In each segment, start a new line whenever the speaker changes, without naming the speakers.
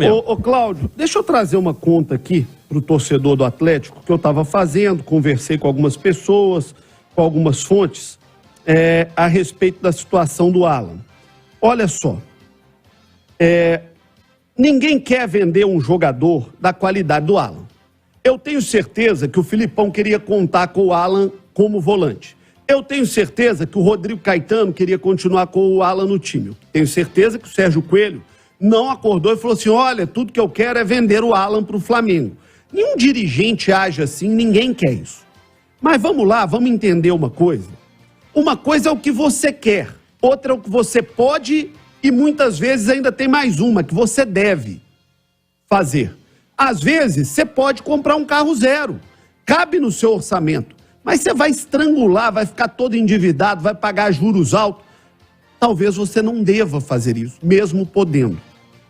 Ô Cláudio, deixa eu trazer uma conta aqui para o torcedor do Atlético que eu estava fazendo, conversei com algumas pessoas, com algumas fontes, a respeito da situação do Alan. Olha só, ninguém quer vender um jogador da qualidade do Alan. Eu tenho certeza que o Filipão queria contar com o Alan como volante. Eu tenho certeza que o Rodrigo Caetano queria continuar com o Alan no time. Tenho certeza que o Sérgio Coelho não acordou e falou assim, olha, tudo que eu quero é vender o Alan para o Flamengo. Nenhum dirigente age assim, ninguém quer isso. Mas vamos lá, vamos entender uma coisa. Uma coisa é o que você quer, outra é o que você pode e muitas vezes ainda tem mais uma, que você deve fazer. Às vezes, você pode comprar um carro zero, cabe no seu orçamento, mas você vai estrangular, vai ficar todo endividado, vai pagar juros altos. Talvez você não deva fazer isso, mesmo podendo.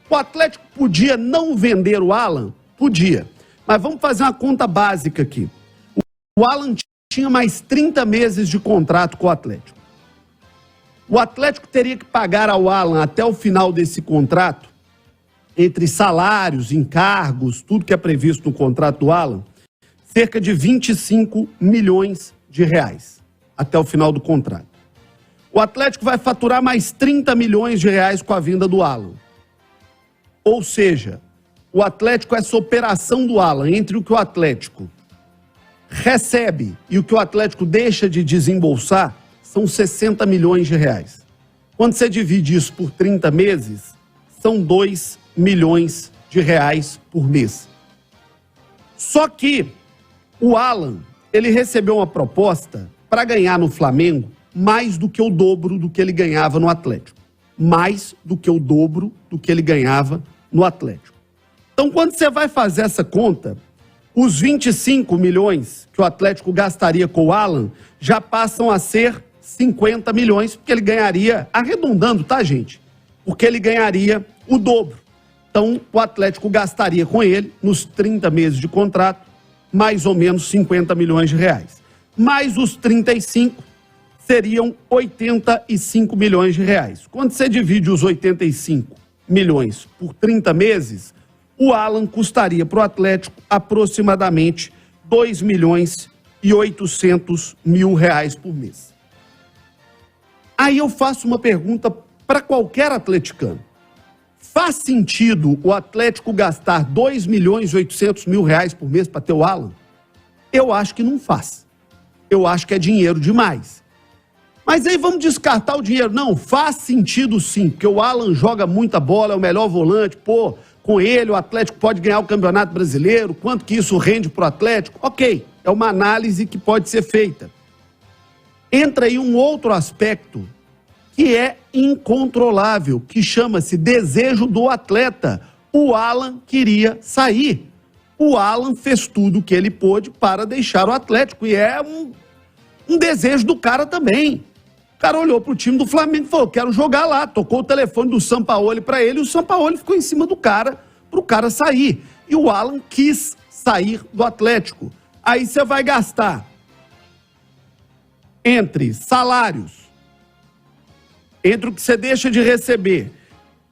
O Atlético podia não vender o Alan? Podia. Mas vamos fazer uma conta básica aqui. O Alan tinha mais 30 meses de contrato com o Atlético. O Atlético teria que pagar ao Alan até o final desse contrato, entre salários, encargos, tudo que é previsto no contrato do Alan, cerca de 25 milhões de reais até o final do contrato. O Atlético vai faturar mais 30 milhões de reais com a vinda do Alan. Ou seja, o Atlético, essa operação do Alan, entre o que o Atlético recebe e o que o Atlético deixa de desembolsar, são 60 milhões de reais. Quando você divide isso por 30 meses, são 2 milhões de reais por mês. Só que o Alan, ele recebeu uma proposta para ganhar no Flamengo mais do que o dobro do que ele ganhava no Atlético. Mais do que o dobro do que ele ganhava no Atlético. Então, quando você vai fazer essa conta, os 25 milhões que o Atlético gastaria com o Alan já passam a ser 50 milhões, porque ele ganharia, arredondando, tá, gente? Porque ele ganharia o dobro. Então, o Atlético gastaria com ele, nos 30 meses de contrato, mais ou menos 50 milhões de reais. Mais os 35 seriam 85 milhões de reais. Quando você divide os 85 milhões por 30 meses, o Alan custaria para o Atlético aproximadamente 2 milhões e 800 mil reais por mês. Aí eu faço uma pergunta para qualquer atleticano. Faz sentido o Atlético gastar 2 milhões e 800 mil reais por mês para ter o Alan? Eu acho que não faz. Eu acho que é dinheiro demais. Mas aí vamos descartar o dinheiro. Não, faz sentido sim, porque o Alan joga muita bola, é o melhor volante, pô, com ele o Atlético pode ganhar o Campeonato Brasileiro, quanto que isso rende para o Atlético? Ok, é uma análise que pode ser feita. Entra aí um outro aspecto que é incontrolável, que chama-se desejo do atleta. O Alan queria sair. O Alan fez tudo o que ele pôde para deixar o Atlético, e é um desejo do cara também. O cara olhou para o time do Flamengo e falou, quero jogar lá. Tocou o telefone do Sampaoli para ele e o Sampaoli ficou em cima do cara, para o cara sair. E o Alan quis sair do Atlético. Aí você vai gastar entre salários, entre o que você deixa de receber,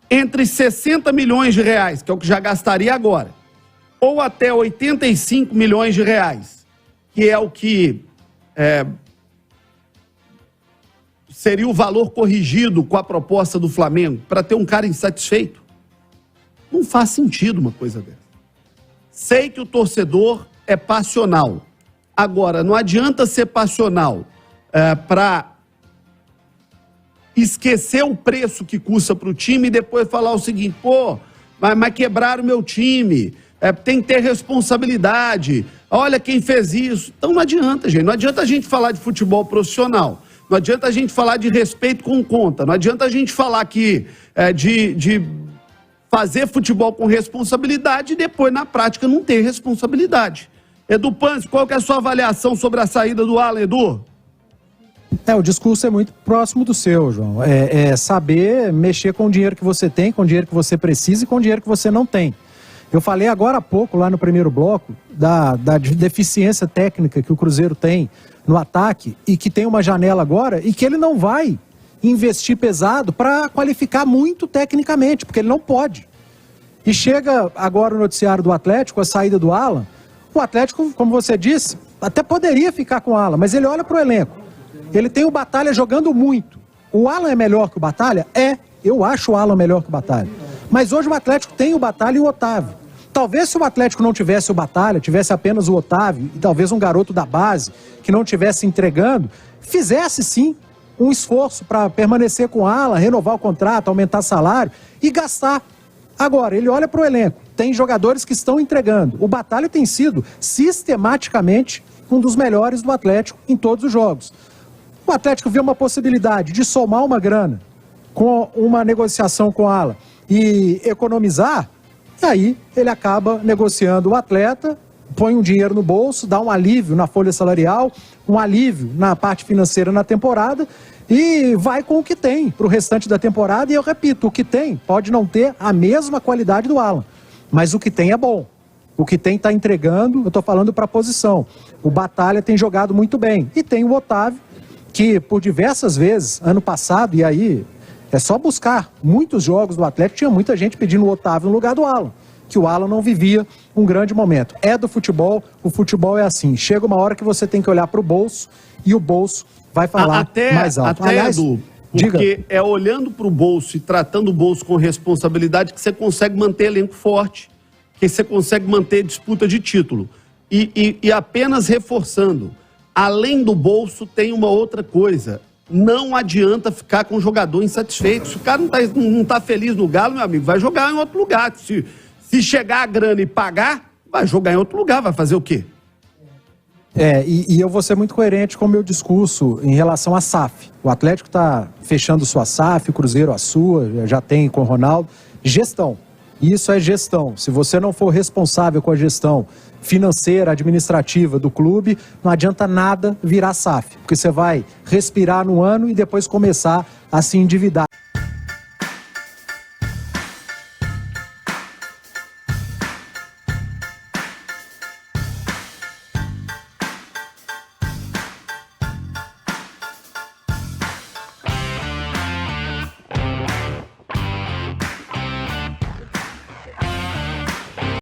entre 60 milhões de reais, que é o que já gastaria agora, ou até 85 milhões de reais, que é o que seria o valor corrigido com a proposta do Flamengo, para ter um cara insatisfeito. Não faz sentido uma coisa dessa. Sei que o torcedor é passional. Agora, não adianta ser passional para esquecer o preço que custa para o time e depois falar o seguinte, pô, mas quebraram o meu time, tem que ter responsabilidade, olha quem fez isso. Então não adianta, gente, não adianta a gente falar de futebol profissional, não adianta a gente falar de respeito com conta, não adianta a gente falar aqui de fazer futebol com responsabilidade e depois na prática não ter responsabilidade. Edu Panzi, qual que é a sua avaliação sobre a saída do Alan, Edu?
O discurso é muito próximo do seu, João. Saber mexer com o dinheiro que você tem, com o dinheiro que você precisa e com o dinheiro que você não tem. Eu falei agora há pouco, lá no primeiro bloco, da deficiência técnica que o Cruzeiro tem no ataque e que tem uma janela agora e que ele não vai investir pesado para qualificar muito tecnicamente, porque ele não pode. E chega agora o noticiário do Atlético, a saída do Alan. O Atlético, como você disse, até poderia ficar com o Alan, mas ele olha para o elenco. Ele tem o Batalha jogando muito. O Alan é melhor que o Batalha? É, eu acho o Alan melhor que o Batalha. Mas hoje o Atlético tem o Batalha e o Otávio. Talvez se o Atlético não tivesse o Batalha, tivesse apenas o Otávio e talvez um garoto da base que não estivesse entregando, fizesse sim um esforço para permanecer com o Alan, renovar o contrato, aumentar salário e gastar. Agora, ele olha para o elenco, tem jogadores que estão entregando. O Batalha tem sido sistematicamente um dos melhores do Atlético em todos os jogos. O Atlético vê uma possibilidade de somar uma grana com uma negociação com o Alan e economizar, e aí ele acaba negociando o atleta, põe um dinheiro no bolso, dá um alívio na folha salarial, um alívio na parte financeira na temporada e vai com o que tem para o restante da temporada. E eu repito, o que tem pode não ter a mesma qualidade do Alan, mas o que tem é bom. O que tem está entregando, eu estou falando para a posição. O Batalha tem jogado muito bem. E tem o Otávio, que por diversas vezes, ano passado, e aí é só buscar muitos jogos do Atlético, tinha muita gente pedindo o Otávio no lugar do Alan, que o Alan não vivia um grande momento. É do futebol, o futebol é assim. Chega uma hora que você tem que olhar para o bolso e o bolso vai falar mais alto.
Aliás, Edu, porque é olhando para o bolso e tratando o bolso com responsabilidade que você consegue manter elenco forte, que você consegue manter disputa de título. E apenas reforçando, além do bolso tem uma outra coisa. Não adianta ficar com o jogador insatisfeito. Se o cara não tá feliz no Galo, meu amigo, vai jogar em outro lugar. Se chegar a grana e pagar, vai jogar em outro lugar, vai fazer o quê?
E eu vou ser muito coerente com o meu discurso em relação à SAF. O Atlético está fechando sua SAF, o Cruzeiro a sua, já tem com o Ronaldo. Gestão. Isso é gestão. Se você não for responsável com a gestão financeira, administrativa do clube, não adianta nada virar SAF, porque você vai respirar no ano e depois começar a se endividar.